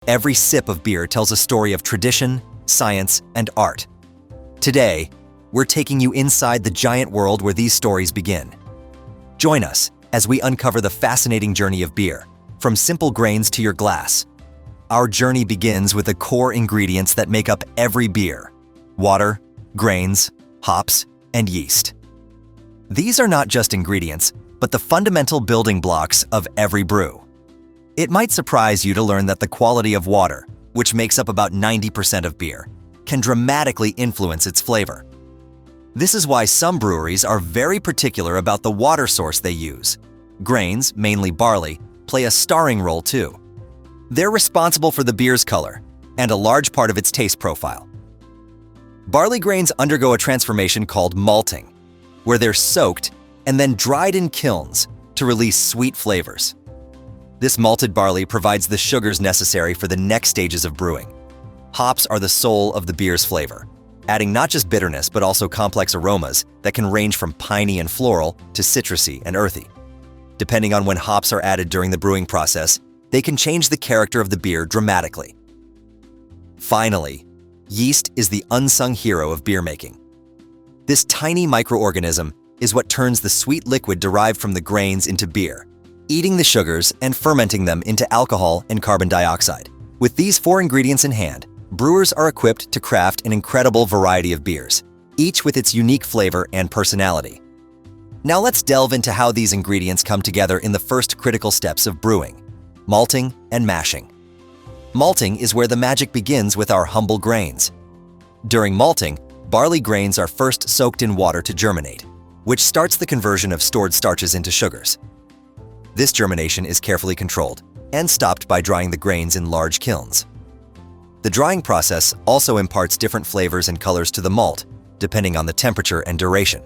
Every sip of beer tells a story of tradition, science, and art. Today, we're taking you inside the giant world where these stories begin. Join us as we uncover the fascinating journey of beer, from simple grains to your glass. Our journey begins with the core ingredients that make up every beer: water, grains, hops, and yeast. These are not just ingredients, but the fundamental building blocks of every brew. It might surprise you to learn that the quality of water, which makes up about 90% of beer, can dramatically influence its flavor. This is why some breweries are very particular about the water source they use. Grains, mainly barley, play a starring role too. They're responsible for the beer's color and a large part of its taste profile. Barley grains undergo a transformation called malting, where they're soaked and then dried in kilns to release sweet flavors. This malted barley provides the sugars necessary for the next stages of brewing. Hops are the soul of the beer's flavor, adding not just bitterness but also complex aromas that can range from piney and floral to citrusy and earthy. Depending on when hops are added during the brewing process, they can change the character of the beer dramatically. Finally, yeast is the unsung hero of beer making. This tiny microorganism is what turns the sweet liquid derived from the grains into beer, eating the sugars and fermenting them into alcohol and carbon dioxide. With these 4 ingredients in hand, brewers are equipped to craft an incredible variety of beers, each with its unique flavor and personality. Now let's delve into how these ingredients come together in the first critical steps of brewing: malting and mashing. Malting is where the magic begins with our humble grains. During malting, barley grains are first soaked in water to germinate, which starts the conversion of stored starches into sugars. This germination is carefully controlled and stopped by drying the grains in large kilns. The drying process also imparts different flavors and colors to the malt, depending on the temperature and duration.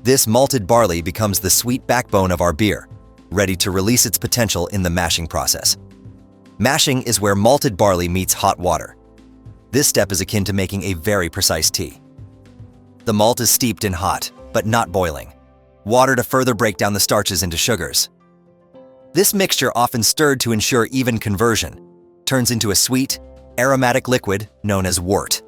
This malted barley becomes the sweet backbone of our beer, ready to release its potential in the mashing process. Mashing is where malted barley meets hot water. This step is akin to making a very precise tea. The malt is steeped in hot, but not boiling, water to further break down the starches into sugars. This mixture, often stirred to ensure even conversion, turns into a sweet, aromatic liquid known as wort.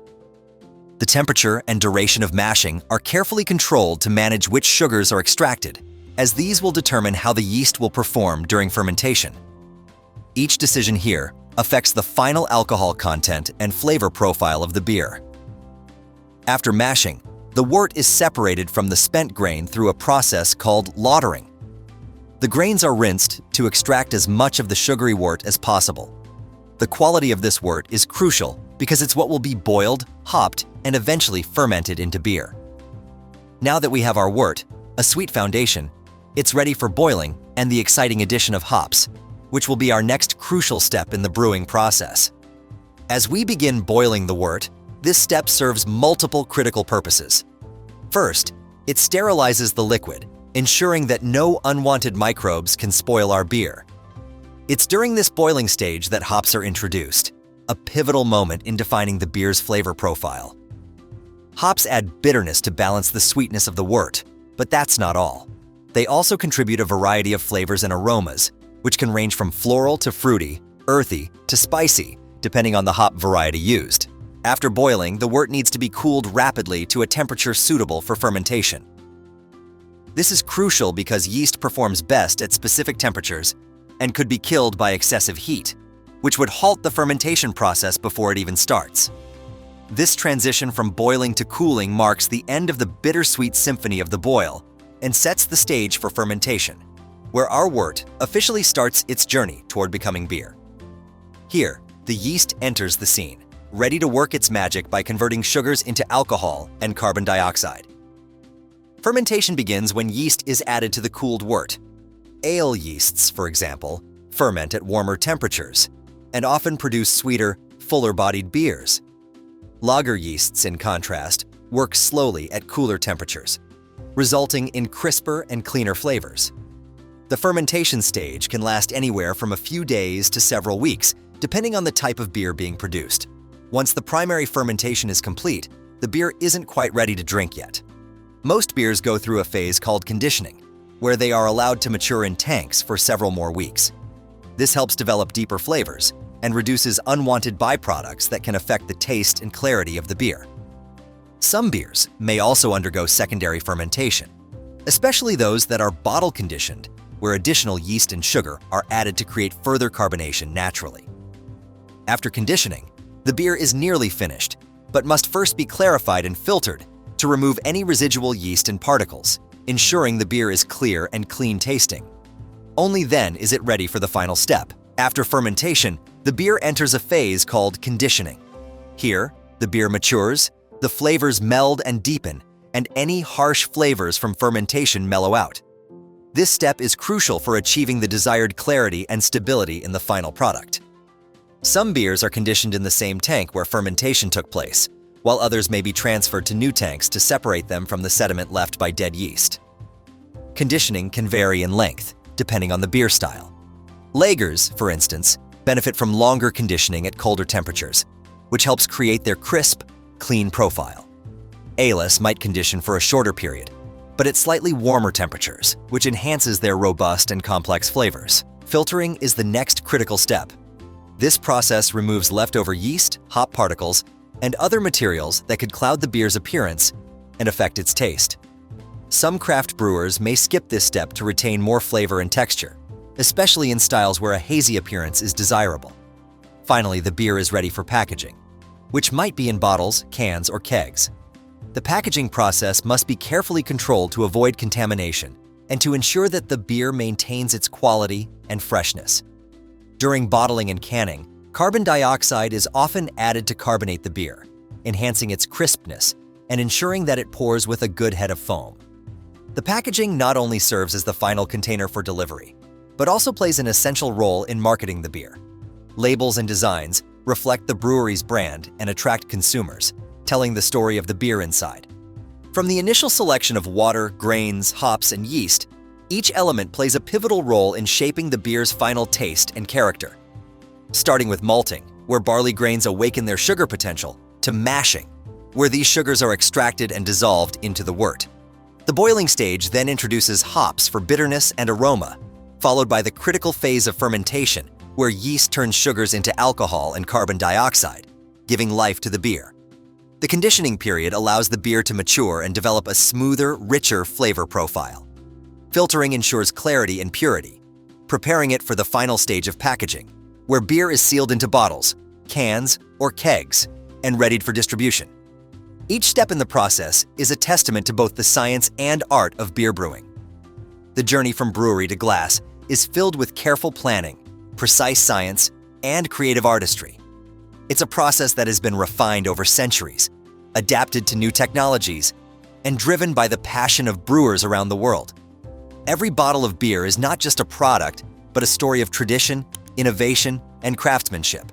The temperature and duration of mashing are carefully controlled to manage which sugars are extracted, as these will determine how the yeast will perform during fermentation. Each decision here affects the final alcohol content and flavor profile of the beer. After mashing, the wort is separated from the spent grain through a process called lautering. The grains are rinsed to extract as much of the sugary wort as possible. The quality of this wort is crucial because it's what will be boiled, hopped, and eventually fermented into beer. Now that we have our wort, a sweet foundation, it's ready for boiling and the exciting addition of hops, which will be our next crucial step in the brewing process. As we begin boiling the wort, this step serves multiple critical purposes. First, it sterilizes the liquid, ensuring that no unwanted microbes can spoil our beer. It's during this boiling stage that hops are introduced, a pivotal moment in defining the beer's flavor profile. Hops add bitterness to balance the sweetness of the wort, but that's not all. They also contribute a variety of flavors and aromas, which can range from floral to fruity, earthy to spicy, depending on the hop variety used. After boiling, the wort needs to be cooled rapidly to a temperature suitable for fermentation. This is crucial because yeast performs best at specific temperatures and could be killed by excessive heat, which would halt the fermentation process before it even starts. This transition from boiling to cooling marks the end of the bittersweet symphony of the boil and sets the stage for fermentation, where our wort officially starts its journey toward becoming beer. Here, the yeast enters the scene, ready to work its magic by converting sugars into alcohol and carbon dioxide. Fermentation begins when yeast is added to the cooled wort. Ale yeasts, for example, ferment at warmer temperatures and often produce sweeter, fuller-bodied beers. Lager yeasts, in contrast, work slowly at cooler temperatures, resulting in crisper and cleaner flavors. The fermentation stage can last anywhere from a few days to several weeks, depending on the type of beer being produced. Once the primary fermentation is complete, the beer isn't quite ready to drink yet. Most beers go through a phase called conditioning, where they are allowed to mature in tanks for several more weeks. This helps develop deeper flavors and reduces unwanted byproducts that can affect the taste and clarity of the beer. Some beers may also undergo secondary fermentation, especially those that are bottle-conditioned, where additional yeast and sugar are added to create further carbonation naturally. After conditioning, the beer is nearly finished, but must first be clarified and filtered to remove any residual yeast and particles, ensuring the beer is clear and clean tasting. Only then is it ready for the final step. After fermentation, the beer enters a phase called conditioning. Here, the beer matures, the flavors meld and deepen, and any harsh flavors from fermentation mellow out. This step is crucial for achieving the desired clarity and stability in the final product. Some beers are conditioned in the same tank where fermentation took place, while others may be transferred to new tanks to separate them from the sediment left by dead yeast. Conditioning can vary in length, depending on the beer style. Lagers, for instance, benefit from longer conditioning at colder temperatures, which helps create their crisp, clean profile. Ales might condition for a shorter period, but at slightly warmer temperatures, which enhances their robust and complex flavors. Filtering is the next critical step. This process removes leftover yeast, hop particles, and other materials that could cloud the beer's appearance and affect its taste. Some craft brewers may skip this step to retain more flavor and texture, especially in styles where a hazy appearance is desirable. Finally, the beer is ready for packaging, which might be in bottles, cans, or kegs. The packaging process must be carefully controlled to avoid contamination and to ensure that the beer maintains its quality and freshness. During bottling and canning, carbon dioxide is often added to carbonate the beer, enhancing its crispness and ensuring that it pours with a good head of foam. The packaging not only serves as the final container for delivery, but also plays an essential role in marketing the beer. Labels and designs reflect the brewery's brand and attract consumers, telling the story of the beer inside. From the initial selection of water, grains, hops, and yeast, each element plays a pivotal role in shaping the beer's final taste and character. Starting with malting, where barley grains awaken their sugar potential, to mashing, where these sugars are extracted and dissolved into the wort. The boiling stage then introduces hops for bitterness and aroma, followed by the critical phase of fermentation, where yeast turns sugars into alcohol and carbon dioxide, giving life to the beer. The conditioning period allows the beer to mature and develop a smoother, richer flavor profile. Filtering ensures clarity and purity, preparing it for the final stage of packaging, where beer is sealed into bottles, cans, or kegs, and readied for distribution. Each step in the process is a testament to both the science and art of beer brewing. The journey from brewery to glass is filled with careful planning, precise science, and creative artistry. It's a process that has been refined over centuries, adapted to new technologies, and driven by the passion of brewers around the world. Every bottle of beer is not just a product, but a story of tradition, innovation, and craftsmanship.